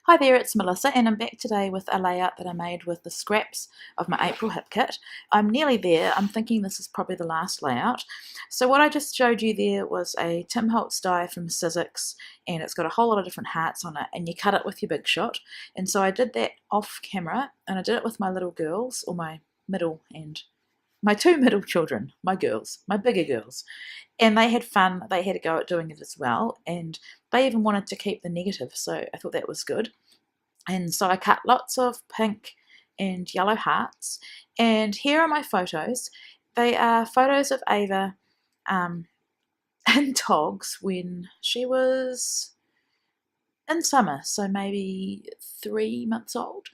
Hi there, it's Melissa, and I'm back today with a layout that I made with the scraps of my April hip kit. I'm nearly there. I'm thinking this is probably the last layout. So what I just showed you there was a Tim Holtz die from Sizzix, and it's got a whole lot of different hearts on it, and you cut it with your Big Shot. And so I did that off camera, and I did it with my little girls, or my two middle children, my girls, my bigger girls. And they had fun. They had a go at doing it as well, and they even wanted to keep the negative, so I thought that was good. And so I cut lots of pink and yellow hearts. And here are my photos. They are photos of Ava um, in togs when she was in summer, so maybe 3 months old.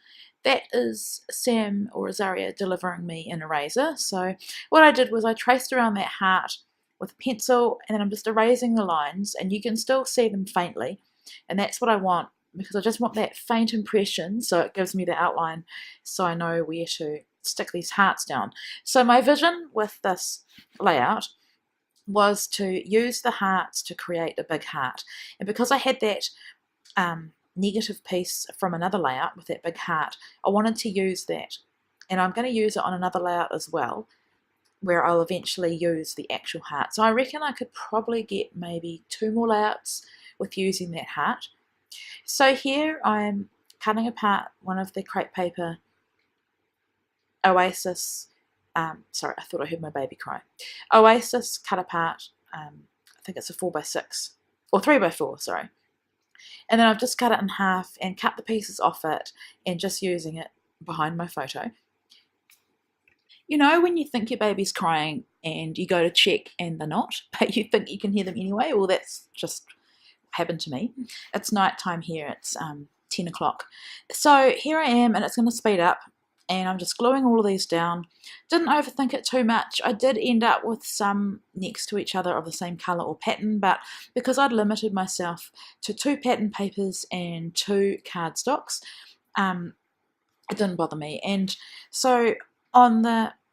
That is Sam or Azaria delivering me an eraser. So what I did was I traced around that heart with a pencil, and then I'm just erasing the lines, and you can still see them faintly, and that's what I want, because I just want that faint impression, so it gives me the outline so I know where to stick these hearts down. So my vision with this layout was to use the hearts to create a big heart, and because I had that negative piece from another layout with that big heart, I wanted to use that, and I'm going to use it on another layout as well, where I'll eventually use the actual heart. So I reckon I could probably get maybe 2 more layouts with using that heart. So here I'm cutting apart one of the crepe paper Oasis, sorry, I thought I heard my baby cry. Oasis cut apart, I think it's a 4x6, or 3x4, sorry. And then I've just cut it in half and cut the pieces off it and just using it behind my photo. You know when you think your baby's crying and you go to check and they're not, but you think you can hear them anyway? Well, that's just happened to me. It's night time here. It's 10 o'clock. So here I am, and it's going to speed up, and I'm just gluing all of these down. Didn't overthink it too much. I did end up with some next to each other of the same colour or pattern, but because I'd limited myself to 2 pattern papers and 2 cardstocks, it didn't bother me. And so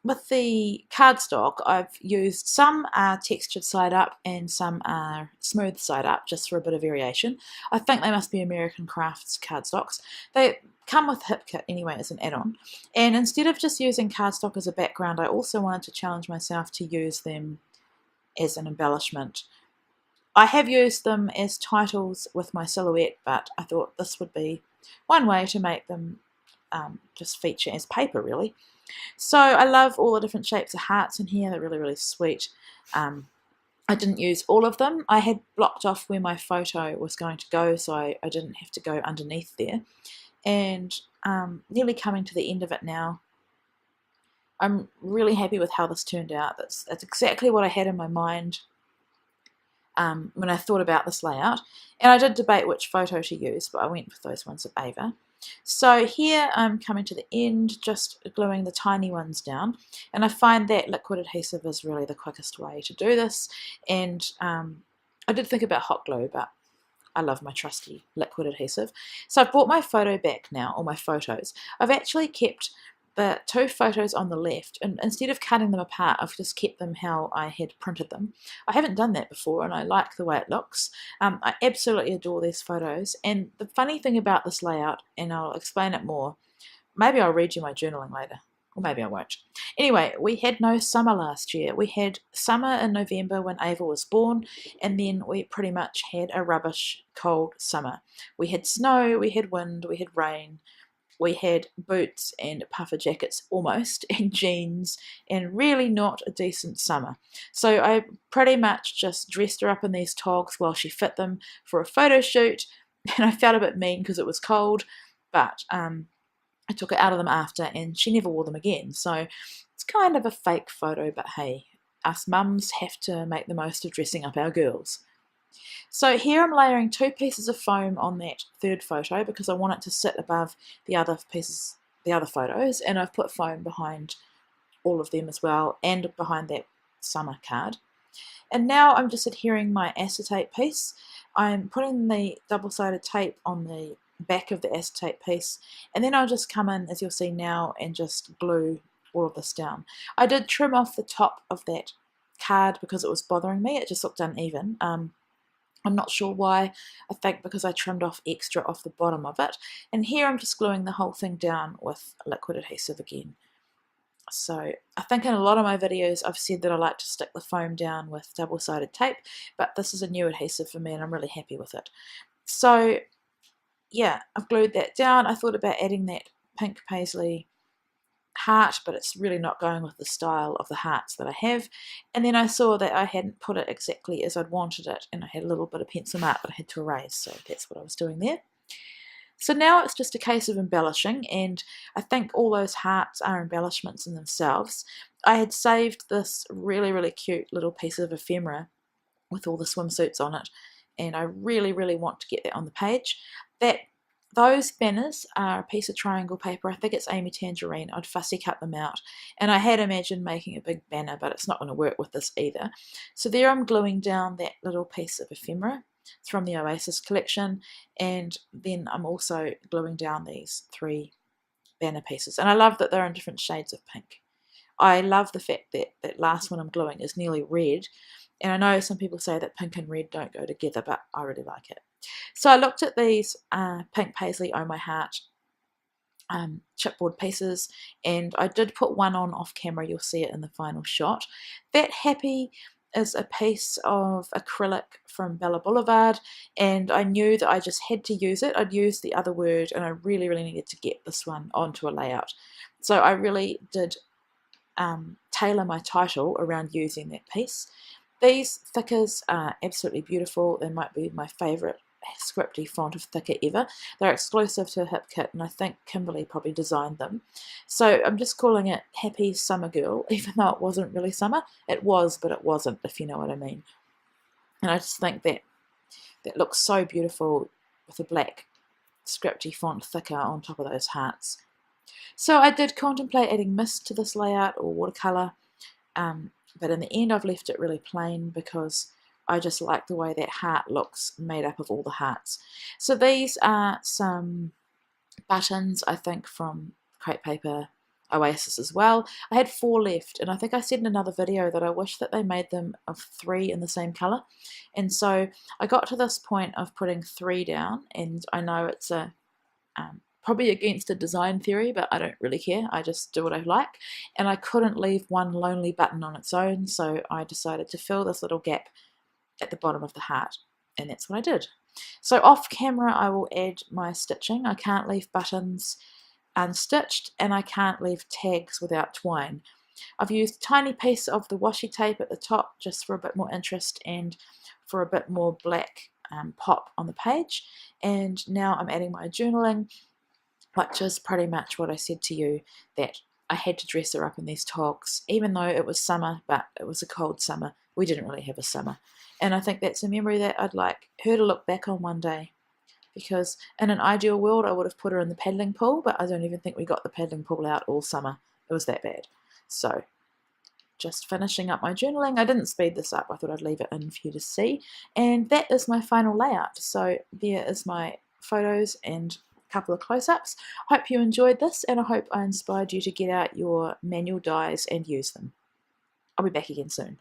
with the cardstock, I've used some are textured side up and some are smooth side up, just for a bit of variation. I think they must be American Crafts cardstocks. They come with Hip Kit anyway as an add-on. And instead of just using cardstock as a background, I also wanted to challenge myself to use them as an embellishment. I have used them as titles with my silhouette, but I thought this would be one way to make them just feature as paper, really. So I love all the different shapes of hearts in here. They're really, really sweet. I didn't use all of them. I had blocked off where my photo was going to go, so I didn't have to go underneath there. And nearly coming to the end of it now. I'm really happy with how this turned out. That's exactly what I had in my mind when I thought about this layout. And I did debate which photo to use, but I went with those ones of Ava. So here I'm coming to the end, just gluing the tiny ones down, and I find that liquid adhesive is really the quickest way to do this. And I did think about hot glue, but I love my trusty liquid adhesive. So I've brought my photo back now, or my photos. I've actually kept the 2 photos on the left, and instead of cutting them apart, I've just kept them how I had printed them. I haven't done that before, and I like the way it looks. I absolutely adore these photos, and the funny thing about this layout, and I'll explain it more, maybe I'll read you my journaling later, or maybe I won't. Anyway, we had no summer last year. We had summer in November when Ava was born, and then we pretty much had a rubbish, cold summer. We had snow, we had wind, we had rain, we had boots and puffer jackets almost, and jeans, and really not a decent summer. So I pretty much just dressed her up in these togs while she fit them for a photo shoot, and I felt a bit mean because it was cold, but I took her out of them after, and she never wore them again. So it's kind of a fake photo, but hey, us mums have to make the most of dressing up our girls. So here I'm layering 2 pieces of foam on that 3rd photo because I want it to sit above the other pieces, the other photos, and I've put foam behind all of them as well, and behind that summer card. And now I'm just adhering my acetate piece. I'm putting the double-sided tape on the back of the acetate piece, and then I'll just come in, as you'll see now, and just glue all of this down. I did trim off the top of that card because it was bothering me. It just looked uneven. I'm not sure why. I think because I trimmed off extra off the bottom of it. And here I'm just gluing the whole thing down with liquid adhesive again. So I think in a lot of my videos I've said that I like to stick the foam down with double-sided tape, but this is a new adhesive for me and I'm really happy with it. So yeah, I've glued that down. I thought about adding that pink paisley heart, but it's really not going with the style of the hearts that I have. And then I saw that I hadn't put it exactly as I'd wanted it, and I had a little bit of pencil mark that I had to erase, so that's what I was doing there. So now it's just a case of embellishing, and I think all those hearts are embellishments in themselves. I had saved this really, really cute little piece of ephemera with all the swimsuits on it, and I really, really want to get that on the page. Those banners are a piece of triangle paper. I think it's Amy Tangerine. I'd fussy cut them out, and I had imagined making a big banner, but it's not going to work with this either. So there I'm gluing down that little piece of ephemera. It's from the Oasis collection, and then I'm also gluing down these 3 banner pieces, and I love that they're in different shades of pink. I love the fact that that last one I'm gluing is nearly red, and I know some people say that pink and red don't go together, but I really like it. So I looked at these pink paisley Oh My Heart chipboard pieces, and I did put one on off camera. You'll see it in the final shot. That Happy is a piece of acrylic from Bella Boulevard, and I knew that I just had to use it. I'd used the other word, and I really, really needed to get this one onto a layout. So I really did tailor my title around using that piece. These thickers are absolutely beautiful. They might be my favourite scripty font of thicker ever. They're exclusive to Hip Kit, and I think Kimberly probably designed them. So I'm just calling it Happy Summer Girl, even though it wasn't really summer. It was, but it wasn't, if you know what I mean. And I just think that looks so beautiful with a black scripty font thicker on top of those hearts. So I did contemplate adding mist to this layout or watercolour, but in the end I've left it really plain because I just like the way that heart looks made up of all the hearts. So these are some buttons, I think, from Crepe Paper Oasis as well. I had 4 left, and I think I said in another video that I wish that they made them of 3 in the same colour. And so I got to this point of putting 3 down, and I know it's a probably against a design theory, but I don't really care. I just do what I like. And I couldn't leave one lonely button on its own, so I decided to fill this little gap at the bottom of the heart, and that's what I did. So off camera I will add my stitching. I can't leave buttons unstitched, and I can't leave tags without twine. I've used a tiny piece of the washi tape at the top just for a bit more interest and for a bit more black pop on the page. And now I'm adding my journaling, which is pretty much what I said to you, that I had to dress her up in these togs, even though it was summer, but it was a cold summer. We didn't really have a summer. And I think that's a memory that I'd like her to look back on one day, because in an ideal world I would have put her in the paddling pool, but I don't even think we got the paddling pool out all summer. It was that bad. So just finishing up my journaling. I didn't speed this up. I thought I'd leave it in for you to see. And that is my final layout. So there is my photos and a couple of close-ups. Hope you enjoyed this, and I hope I inspired you to get out your manual dies and use them. I'll be back again soon.